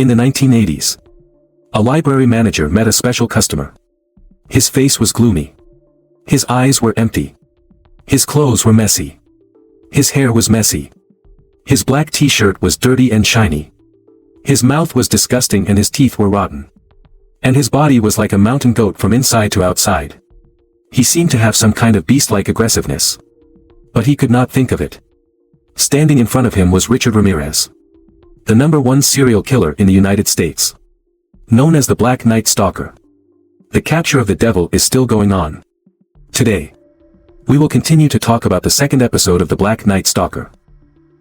In the 1980s, a library manager met a special customer. His face was gloomy. His eyes were empty. His clothes were messy. His hair was messy. His black t-shirt was dirty and shiny. His mouth was disgusting and his teeth were rotten. And his body was like a mountain goat from inside to outside. He seemed to have some kind of beast-like aggressiveness. But he could not think of it. Standing in front of him was Richard Ramirez, the #1 serial killer in the United States. Known as the Black Night Stalker. The capture of the devil is still going on. Today, we will continue to talk about the second episode of the Black Night Stalker.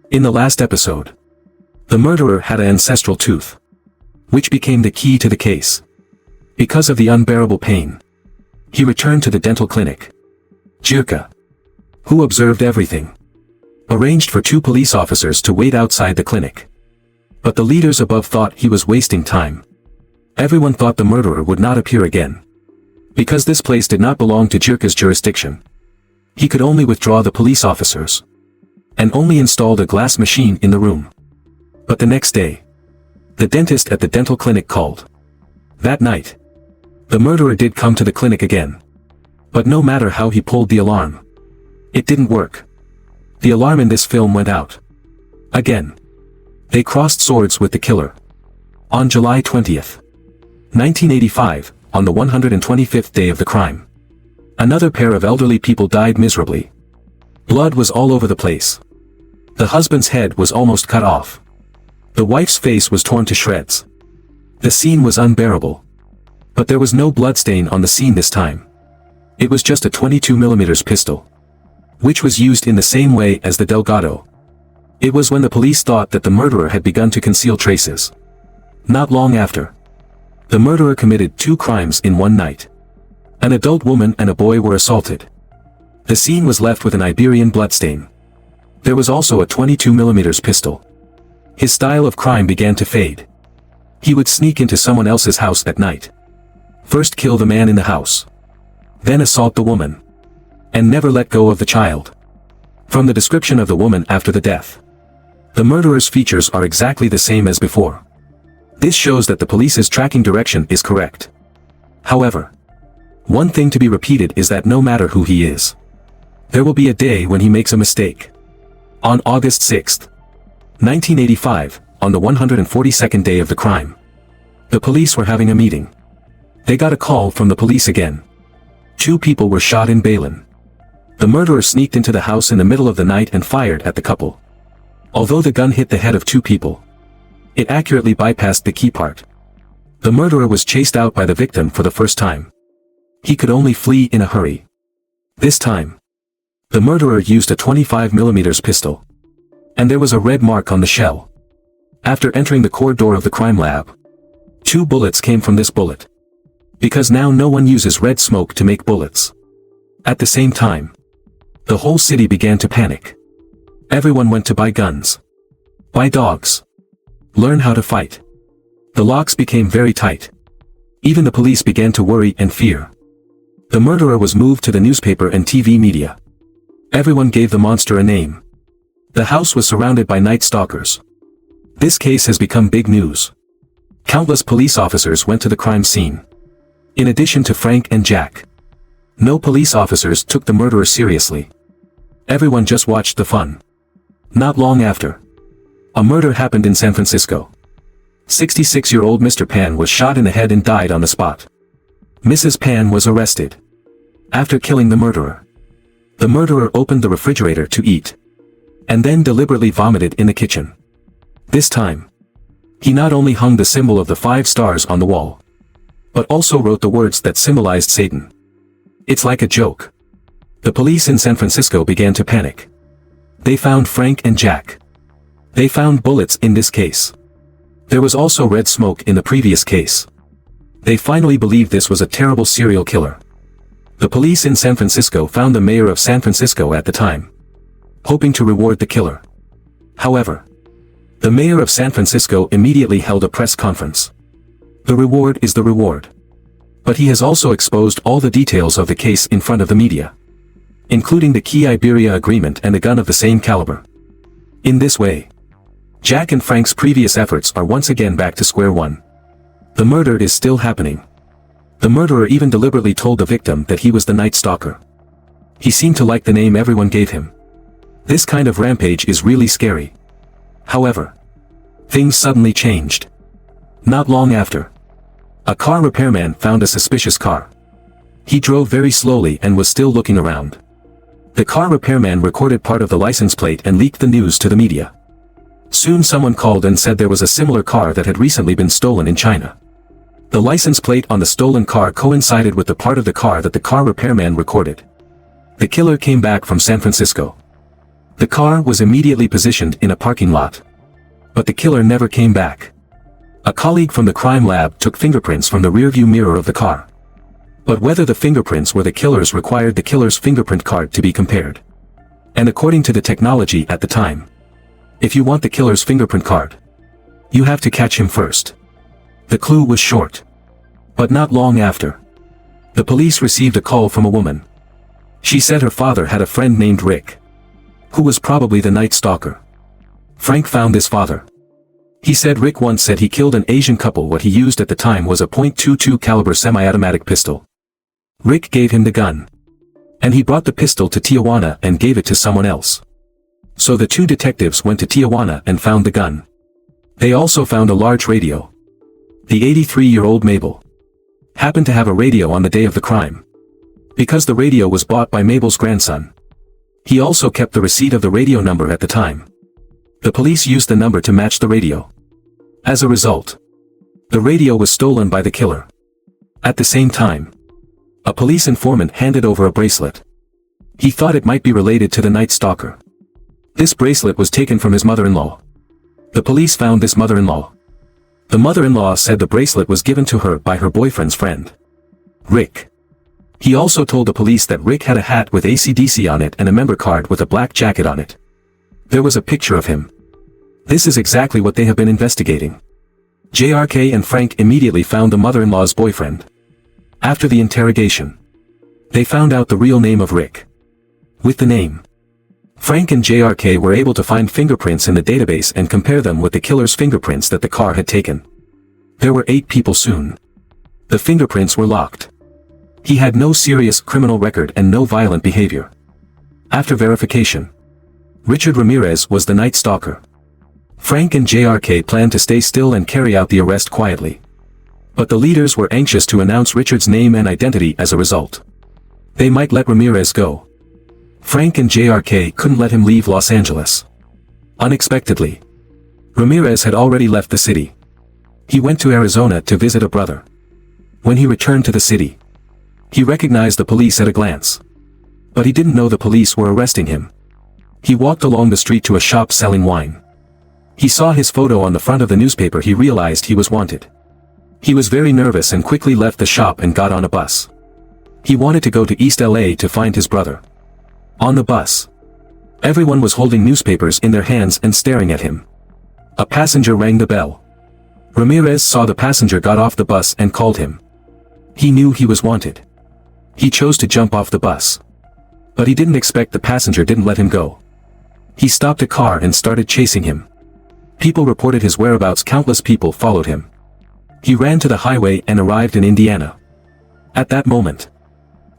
In the last episode, the murderer had an ancestral tooth, which became the key to the case. Because of the unbearable pain, he returned to the dental clinic. Jirka, who observed everything, arranged for 2 police officers to wait outside the clinic. But the leaders above thought he was wasting time. Everyone thought the murderer would not appear again. Because this place did not belong to Jirka's jurisdiction, he could only withdraw the police officers, and only installed a glass machine in the room. But the next day, the dentist at the dental clinic called. That night, the murderer did come to the clinic again. But no matter how he pulled the alarm, it didn't work. The alarm in this film went out. Again. They crossed swords with the killer. On July 20th, 1985, on the 125th day of the crime, another pair of elderly people died miserably. Blood was all over the place. The husband's head was almost cut off. The wife's face was torn to shreds. The scene was unbearable. But there was no bloodstain on the scene this time. It was just a 22mm pistol, which was used in the same way as the Delgado. It was when the police thought that the murderer had begun to conceal traces. Not long after, the murderer committed 2 crimes in one night. An adult woman and a boy were assaulted. The scene was left with an Iberian bloodstain. There was also a 22mm pistol. His style of crime began to fade. He would sneak into someone else's house at night. First kill the man in the house. Then assault the woman. And never let go of the child. From the description of the woman after the death, the murderer's features are exactly the same as before. This shows that the police's tracking direction is correct. However, one thing to be repeated is that no matter who he is, there will be a day when he makes a mistake. On August 6, 1985, on the 142nd day of the crime, the police were having a meeting. They got a call from the police again. 2 people were shot in Balin. The murderer sneaked into the house in the middle of the night and fired at the couple. Although the gun hit the head of 2 people, it accurately bypassed the key part. The murderer was chased out by the victim for the first time. He could only flee in a hurry. This time, the murderer used a 25mm pistol. And there was a red mark on the shell. After entering the core door of the crime lab, 2 bullets came from this bullet. Because now no one uses red smoke to make bullets. At the same time, the whole city began to panic. Everyone went to buy guns. Buy dogs. Learn how to fight. The locks became very tight. Even the police began to worry and fear. The murderer was moved to the newspaper and TV media. Everyone gave the monster a name. The house was surrounded by night stalkers. This case has become big news. Countless police officers went to the crime scene. In addition to Frank and Jack, no police officers took the murderer seriously. Everyone just watched the fun. Not long after, a murder happened in San Francisco. 66-year-old Mr. Pan was shot in the head and died on the spot. Mrs. Pan was arrested. After killing the murderer opened the refrigerator to eat, and then deliberately vomited in the kitchen. This time, he not only hung the symbol of the 5 stars on the wall, but also wrote the words that symbolized Satan. It's like a joke. The police in San Francisco began to panic. They found Frank and Jack. They found bullets in this case. There was also red smoke in the previous case. They finally believed this was a terrible serial killer. The police in San Francisco found the mayor of San Francisco at the time, hoping to reward the killer. However, the mayor of San Francisco immediately held a press conference. The reward is the reward. But he has also exposed all the details of the case in front of the media, including the key Iberia agreement and a gun of the same caliber. In this way, Jack and Frank's previous efforts are once again back to square one. The murder is still happening. The murderer even deliberately told the victim that he was the Night Stalker. He seemed to like the name everyone gave him. This kind of rampage is really scary. However, things suddenly changed. Not long after, a car repairman found a suspicious car. He drove very slowly and was still looking around. The car repairman recorded part of the license plate and leaked the news to the media. Soon someone called and said there was a similar car that had recently been stolen in China. The license plate on the stolen car coincided with the part of the car that the car repairman recorded. The killer came back from San Francisco. The car was immediately positioned in a parking lot. But the killer never came back. A colleague from the crime lab took fingerprints from the rearview mirror of the car. But whether the fingerprints were the killer's required the killer's fingerprint card to be compared. And according to the technology at the time, if you want the killer's fingerprint card, you have to catch him first. The clue was short. But not long after, the police received a call from a woman. She said her father had a friend named Rick, who was probably the Night Stalker. Frank found this father. He said Rick once said he killed an Asian couple. What he used at the time was a .22 caliber semi-automatic pistol. Rick gave him the gun. And he brought the pistol to Tijuana and gave it to someone else. So the two detectives went to Tijuana and found the gun. They also found a large radio. The 83-year-old Mabel happened to have a radio on the day of the crime. Because the radio was bought by Mabel's grandson. He also kept the receipt of the radio number at the time. The police used the number to match the radio. As a result, the radio was stolen by the killer. At the same time, a police informant handed over a bracelet. He thought it might be related to the Night Stalker. This bracelet was taken from his mother-in-law. The police found this mother-in-law. The mother-in-law said the bracelet was given to her by her boyfriend's friend, Rick. He also told the police that Rick had a hat with AC/DC on it and a member card with a black jacket on it. There was a picture of him. This is exactly what they have been investigating. JRK and Frank immediately found the mother-in-law's boyfriend. After the interrogation, they found out the real name of Rick. With the name, Frank and JRK were able to find fingerprints in the database and compare them with the killer's fingerprints that the car had taken. There were 8 people soon. The fingerprints were locked. He had no serious criminal record and no violent behavior. After verification, Richard Ramirez was the Night Stalker. Frank and JRK planned to stay still and carry out the arrest quietly. But the leaders were anxious to announce Richard's name and identity as a result. They might let Ramirez go. Frank and JRK couldn't let him leave Los Angeles. Unexpectedly, Ramirez had already left the city. He went to Arizona to visit a brother. When he returned to the city, he recognized the police at a glance. But he didn't know the police were arresting him. He walked along the street to a shop selling wine. He saw his photo on the front of the newspaper. He realized he was wanted. He was very nervous and quickly left the shop and got on a bus. He wanted to go to East LA to find his brother. On the bus, everyone was holding newspapers in their hands and staring at him. A passenger rang the bell. Ramirez saw the passenger got off the bus and called him. He knew he was wanted. He chose to jump off the bus. But he didn't expect the passenger didn't let him go. He stopped a car and started chasing him. People reported his whereabouts. Countless people followed him. He ran to the highway and arrived in Indiana. At that moment,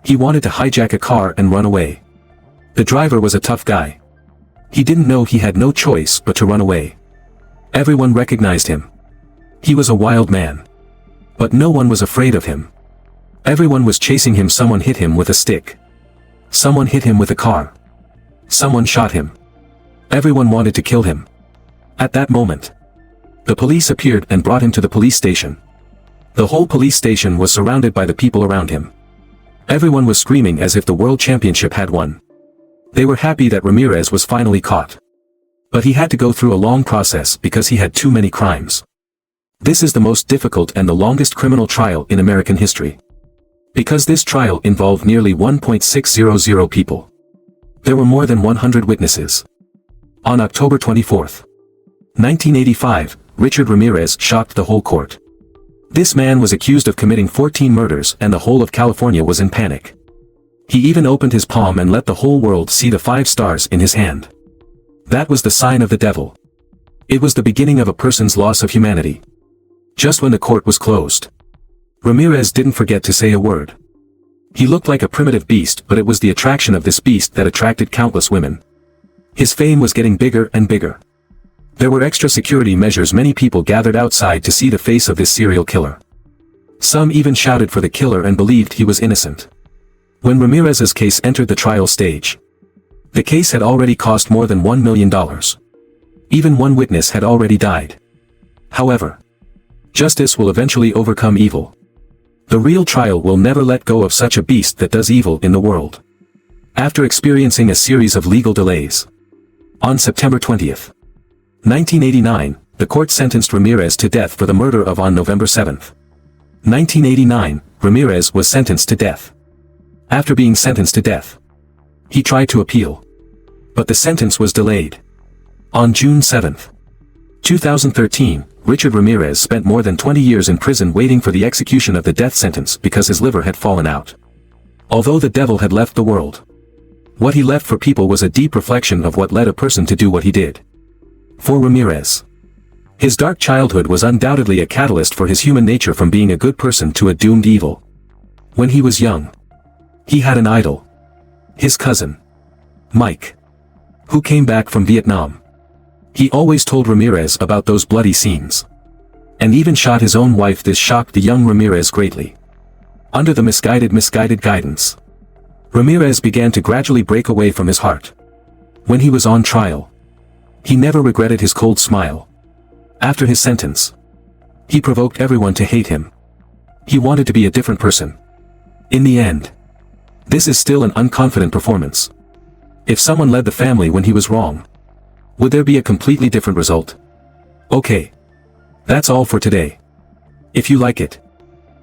he wanted to hijack a car and run away. The driver was a tough guy. He didn't know he had no choice but to run away. Everyone recognized him. He was a wild man. But no one was afraid of him. Everyone was chasing him. Someone hit him with a stick. Someone hit him with a car. Someone shot him. Everyone wanted to kill him. At that moment, the police appeared and brought him to the police station. The whole police station was surrounded by the people around him. Everyone was screaming as if the world championship had won. They were happy that Ramirez was finally caught. But he had to go through a long process because he had too many crimes. This is the most difficult and the longest criminal trial in American history. Because this trial involved nearly 1.600 people. There were more than 100 witnesses. On October 24, 1985, Richard Ramirez shocked the whole court. This man was accused of committing 14 murders and the whole of California was in panic. He even opened his palm and let the whole world see the 5 stars in his hand. That was the sign of the devil. It was the beginning of a person's loss of humanity. Just when the court was closed, Ramirez didn't forget to say a word. He looked like a primitive beast, but it was the attraction of this beast that attracted countless women. His fame was getting bigger and bigger. There were extra security measures. Many people gathered outside to see the face of this serial killer. Some even shouted for the killer and believed he was innocent. When Ramirez's case entered the trial stage, the case had already cost more than $1 million. Even one witness had already died. However, justice will eventually overcome evil. The real trial will never let go of such a beast that does evil in the world. After experiencing a series of legal delays, on September 20th, 1989, the court sentenced Ramirez to death for the murder of on November 7th, 1989, Ramirez was sentenced to death. After being sentenced to death, he tried to appeal, but the sentence was delayed. On June 7th, 2013, Richard Ramirez spent more than 20 years in prison waiting for the execution of the death sentence because his liver had fallen out. Although the devil had left the world, what he left for people was a deep reflection of what led a person to do what he did. For Ramirez, his dark childhood was undoubtedly a catalyst for his human nature from being a good person to a doomed evil. When he was young, he had an idol. His cousin, Mike, who came back from Vietnam. He always told Ramirez about those bloody scenes, and even shot his own wife. This shocked the young Ramirez greatly. Under the misguided guidance, Ramirez began to gradually break away from his heart. When he was on trial, he never regretted his cold smile. After his sentence, he provoked everyone to hate him. He wanted to be a different person. In the end, this is still an unconfident performance. If someone led the family when he was wrong, would there be a completely different result? Okay. That's all for today. If you like it,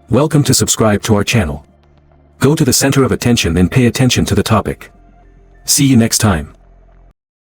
welcome to subscribe to our channel. Go to the center of attention and pay attention to the topic. See you next time.